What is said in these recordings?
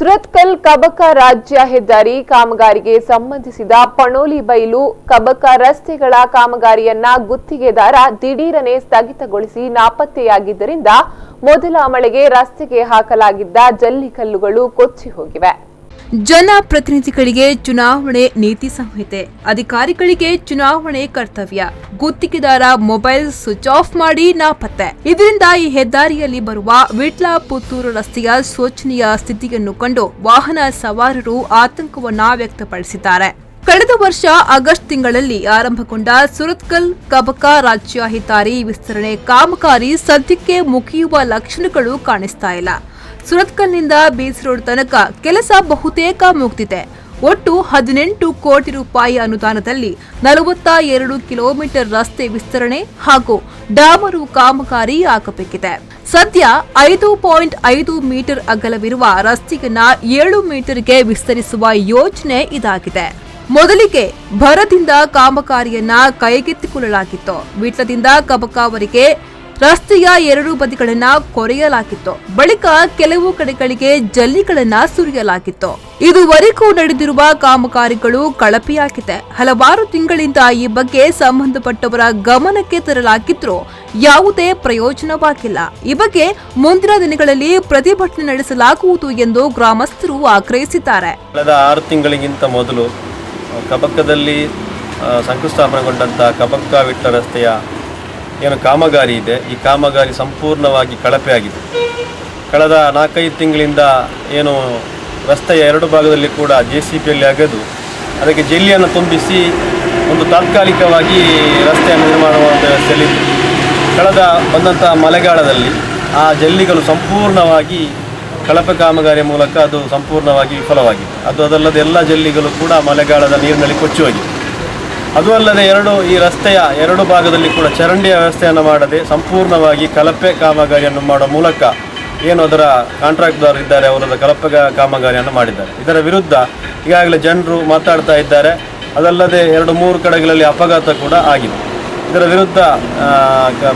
ಸುರತ್ಕಲ್ ಕಬಕ ರಾಜ್ಯ ಹೆದ್ದಾರಿ ಕಾಮಗಾರಿಗೆ ಸಂಬಂಧಿಸಿದ ಪಣೋಲಿ ಬೈಲು ಕಬಕ ರಸ್ತೆಗಳ ಕಾಮಗಾರಿಯನ್ನ ಗುತ್ತಿಗೆದಾರ ದಿಢೀರನೆ ಸ್ಥಗಿತಗೊಳಿಸಿ ನಾಪತ್ತೆಯಾಗಿದ್ದರಿಂದ ಮೊದಲ ಮಳೆಗೆ ರಸ್ತೆಗೆ ಹಾಕಲಾಗಿದ್ದ ಜಲ್ಲಿಕಲ್ಲುಗಳು ಕೊಚ್ಚಿ ಹೋಗಿವೆ. ಜನಪ್ರತಿನಿಧಿಗಳಿಗೆ ಚುನಾವಣೆ ನೀತಿ ಸಂಹಿತೆ, ಅಧಿಕಾರಿಗಳಿಗೆ ಚುನಾವಣೆ ಕರ್ತವ್ಯ, ಗುತ್ತಿಗೆದಾರ ಮೊಬೈಲ್ ಸ್ವಿಚ್ ಆಫ್ ಮಾಡಿ ನಾಪತ್ತೆ. ಇದರಿಂದ ಈ ಹೆದ್ದಾರಿಯಲ್ಲಿ ಬರುವ ವಿಟ್ಲ ಪುತ್ತೂರು ರಸ್ತೆಯ ಶೋಚನೀಯ ಸ್ಥಿತಿಯನ್ನು ಕಂಡು ವಾಹನ ಸವಾರರು ಆತಂಕವನ್ನ ವ್ಯಕ್ತಪಡಿಸಿದ್ದಾರೆ. ಕಳೆದ ವರ್ಷ ಆಗಸ್ಟ್ ತಿಂಗಳಲ್ಲಿ ಆರಂಭಗೊಂಡ ಸುರತ್ಕಲ್ ಕಬಕ ರಾಜ್ಯ ಹೆದ್ದಾರಿ ವಿಸ್ತರಣೆ ಕಾಮಗಾರಿ ಸದ್ಯಕ್ಕೆ ಮುಗಿಯುವ ಲಕ್ಷಣಗಳು ಕಾಣಿಸ್ತಾ ಇಲ್ಲ. ಸುರತ್ಕಲ್ನಿಂದ ಬೀಚ್ ರೋಡ್ ತನಕ ಕೆಲಸ ಬಹುತೇಕ ಮುಗಿದಿದೆ. ಒಟ್ಟು 18 ಕೋಟಿ ರೂಪಾಯಿ ಅನುದಾನದಲ್ಲಿ 42 ಕಿಲೋಮೀಟರ್ ರಸ್ತೆ ವಿಸ್ತರಣೆ ಹಾಗೂ ಡಾಮರು ಕಾಮಗಾರಿ ಆಗಬೇಕಿದೆ. ಸದ್ಯ 5.5 ಮೀಟರ್ ಅಗಲವಿರುವ ರಸ್ತೆಯನ್ನ 7 ಮೀಟರ್ಗೆ ವಿಸ್ತರಿಸುವ ಯೋಜನೆ ಇದಾಗಿದೆ. ಮೊದಲಿಗೆ ಭರದಿಂದ ಕಾಮಗಾರಿಯನ್ನ ಕೈಗೆತ್ತಿಕೊಳ್ಳಲಾಗಿತ್ತು. ವಿಟ್ಲದಿಂದ ಕಬಕವರೆಗೆ ರಸ್ತೆಯ 2 ಬದಿಗಳನ್ನ ಕೊರೆಯಲಾಗಿತ್ತು. ಬಳಿಕ ಕೆಲವು ಕಡೆಗಳಿಗೆ ಜಲ್ಲಿಗಳನ್ನ ಸುರಿಯಲಾಗಿತ್ತು. ಇದುವರೆಗೂ ನಡೆದಿರುವ ಕಾಮಗಾರಿಗಳು ಕಳಪೆಯಾಗಿದೆ. ಹಲವಾರು ತಿಂಗಳಿಂದ ಈ ಬಗ್ಗೆ ಸಂಬಂಧಪಟ್ಟವರ ಗಮನಕ್ಕೆ ತರಲಾಗಿದ್ರೂ ಯಾವುದೇ ಪ್ರಯೋಜನವಾಗಿಲ್ಲ. ಈ ಬಗ್ಗೆ ಮುಂದಿನ ದಿನಗಳಲ್ಲಿ ಪ್ರತಿಭಟನೆ ನಡೆಸಲಾಗುವುದು ಎಂದು ಗ್ರಾಮಸ್ಥರು ಆಗ್ರಹಿಸಿದ್ದಾರೆ. ಕಳೆದ 6 ತಿಂಗಳಿಗಿಂತ ಮೊದಲು ಕಬಕದಲ್ಲಿ ಶಂಕುಸ್ಥಾಪನೆಗೊಂಡಂತಹ ಕಬಕ ವಿಟ್ಲ ರಸ್ತೆಯ ಏನು ಕಾಮಗಾರಿ ಇದೆ, ಈ ಕಾಮಗಾರಿ ಸಂಪೂರ್ಣವಾಗಿ ಕಳಪೆಯಾಗಿದೆ. ಕಳೆದ 4-5 ತಿಂಗಳಿಂದ ಏನು ರಸ್ತೆಯ 2 ಭಾಗದಲ್ಲಿ ಕೂಡ JCBಯಲ್ಲಿ ಅಗೆದು ಅದಕ್ಕೆ ಜಲ್ಲಿಯನ್ನು ತುಂಬಿಸಿ ಒಂದು ತಾತ್ಕಾಲಿಕವಾಗಿ ರಸ್ತೆಯನ್ನು ನಿರ್ಮಾಣ ಮಾಡುವ ವ್ಯವಸ್ಥೆಯಲ್ಲಿದೆ. ಕಳೆದ ಬಂದಂತಹ ಮಳೆಗಾಲದಲ್ಲಿ ಆ ಜಲ್ಲಿಗಳು ಸಂಪೂರ್ಣವಾಗಿ ಕಳಪೆ ಕಾಮಗಾರಿಯ ಮೂಲಕ ಅದು ಸಂಪೂರ್ಣವಾಗಿ ವಿಫಲವಾಗಿದೆ. ಅದಲ್ಲದೆ ಎಲ್ಲ ಜಲ್ಲಿಗಳು ಕೂಡ ಮಳೆಗಾಲದ ನೀರಿನಲ್ಲಿ ಕೊಚ್ಚಿ ಹೋಗಿದೆ. ಅದು ಅಲ್ಲದೆ ಈ ರಸ್ತೆಯ 2 ಭಾಗದಲ್ಲಿ ಕೂಡ ಚರಂಡಿಯ ವ್ಯವಸ್ಥೆಯನ್ನು ಮಾಡದೆ ಸಂಪೂರ್ಣವಾಗಿ ಕಳಪೆ ಕಾಮಗಾರಿಯನ್ನು ಮಾಡುವ ಮೂಲಕ ಏನು ಅದರ ಕಾಂಟ್ರಾಕ್ಟ್ದಾರರು ಇದ್ದಾರೆ ಅವರ ಕಳಪೆ ಕಾಮಗಾರಿಯನ್ನು ಮಾಡಿದ್ದಾರೆ. ಇದರ ವಿರುದ್ಧ ಈಗಾಗಲೇ ಜನರು ಮಾತಾಡ್ತಾ ಇದ್ದಾರೆ. ಅದಲ್ಲದೆ 2-3 ಕಡೆಗಳಲ್ಲಿ ಅಪಘಾತ ಕೂಡ ಆಗಿದೆ. ಇದರ ವಿರುದ್ಧ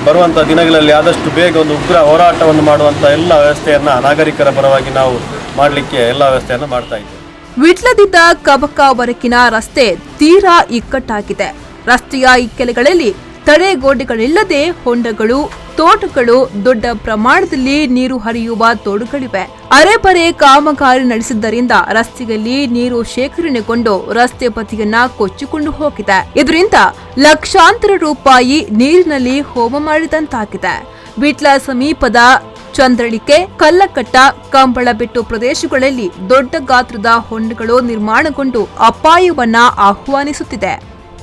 ಬರುವಂಥ ದಿನಗಳಲ್ಲಿ ಆದಷ್ಟು ಬೇಗ ಒಂದು ಉಗ್ರ ಹೋರಾಟವನ್ನು ಮಾಡುವಂಥ ಎಲ್ಲ ವ್ಯವಸ್ಥೆಯನ್ನು ನಾಗರಿಕರ ಪರವಾಗಿ ನಾವು ಮಾಡಲಿಕ್ಕೆ ಎಲ್ಲ ವ್ಯವಸ್ಥೆಯನ್ನು ಮಾಡ್ತಾ ಇದ್ದೇವೆ. ವಿಟ್ಲದಿಂದ ಕಬಕವರೆಗಿನ ರಸ್ತೆ ತೀರಾ ಇಕ್ಕಟ್ಟಾಗಿದೆ. ರಸ್ತೆಯ ಇಕ್ಕೆಲೆಗಳಲ್ಲಿ ತಡೆಗೋಡೆಗಳಿಲ್ಲದೆ ಹೊಂಡಗಳು, ತೋಟಗಳು, ದೊಡ್ಡ ಪ್ರಮಾಣದಲ್ಲಿ ನೀರು ಹರಿಯುವ ತೋಡುಗಳಿವೆ. ಅರೆಬರೆ ಕಾಮಗಾರಿ ನಡೆಸಿದ್ದರಿಂದ ರಸ್ತೆಯಲ್ಲಿ ನೀರು ಶೇಖರಣೆಗೊಂಡು ರಸ್ತೆ ಬದಿಯನ್ನ ಕೊಚ್ಚಿಕೊಂಡು ಹೋಗಿದೆ. ಇದರಿಂದ ಲಕ್ಷಾಂತರ ರೂಪಾಯಿ ನೀರಿನಲ್ಲಿ ಹೋಮ ಮಾಡಿದಂತಾಗಿದೆ. ವಿಟ್ಲ ಸಮೀಪದ ಚಂದ್ರಳಿಕೆ, ಕಲ್ಲಕಟ್ಟ, ಕಂಬಳಬೆಟ್ಟು ಪ್ರದೇಶಗಳಲ್ಲಿ ದೊಡ್ಡ ಗಾತ್ರದ ಹೊಂಡಗಳು ನಿರ್ಮಾಣಗೊಂಡು ಅಪಾಯವನ್ನ ಆಹ್ವಾನಿಸುತ್ತಿದೆ.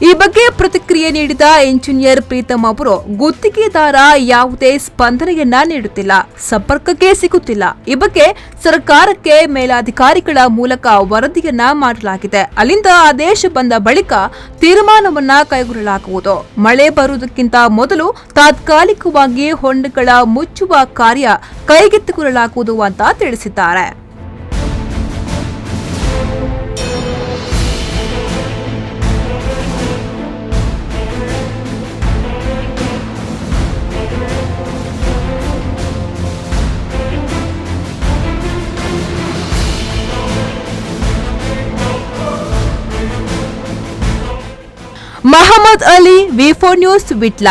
ಈ ಬಗ್ಗೆ ಪ್ರತಿಕ್ರಿಯೆ ನೀಡಿದ ಇಂಜಿನಿಯರ್ ಪ್ರೀತಮ್ ಅವರು, ಗುತ್ತಿಗೆದಾರ ಯಾವುದೇ ಸ್ಪಂದನೆಯನ್ನ ನೀಡುತ್ತಿಲ್ಲ, ಸಂಪರ್ಕಕ್ಕೆ ಸಿಗುತ್ತಿಲ್ಲ. ಈ ಬಗ್ಗೆ ಸರ್ಕಾರಕ್ಕೆ ಮೇಲಾಧಿಕಾರಿಗಳ ಮೂಲಕ ವರದಿಯನ್ನ ಮಾಡಲಾಗಿದೆ. ಅಲ್ಲಿಂದ ಆದೇಶ ಬಂದ ಬಳಿಕ ತೀರ್ಮಾನವನ್ನ ಕೈಗೊಳ್ಳಲಾಗುವುದು. ಮಳೆ ಬರುವುದಕ್ಕಿಂತ ಮೊದಲು ತಾತ್ಕಾಲಿಕವಾಗಿ ಹೊಂಡಗಳ ಮುಚ್ಚುವ ಕಾರ್ಯ ಕೈಗೆತ್ತಿಕೊಳ್ಳಲಾಗುವುದು ಅಂತ ತಿಳಿಸಿದ್ದಾರೆ. Mohammed Ali, V4 news, Vitla.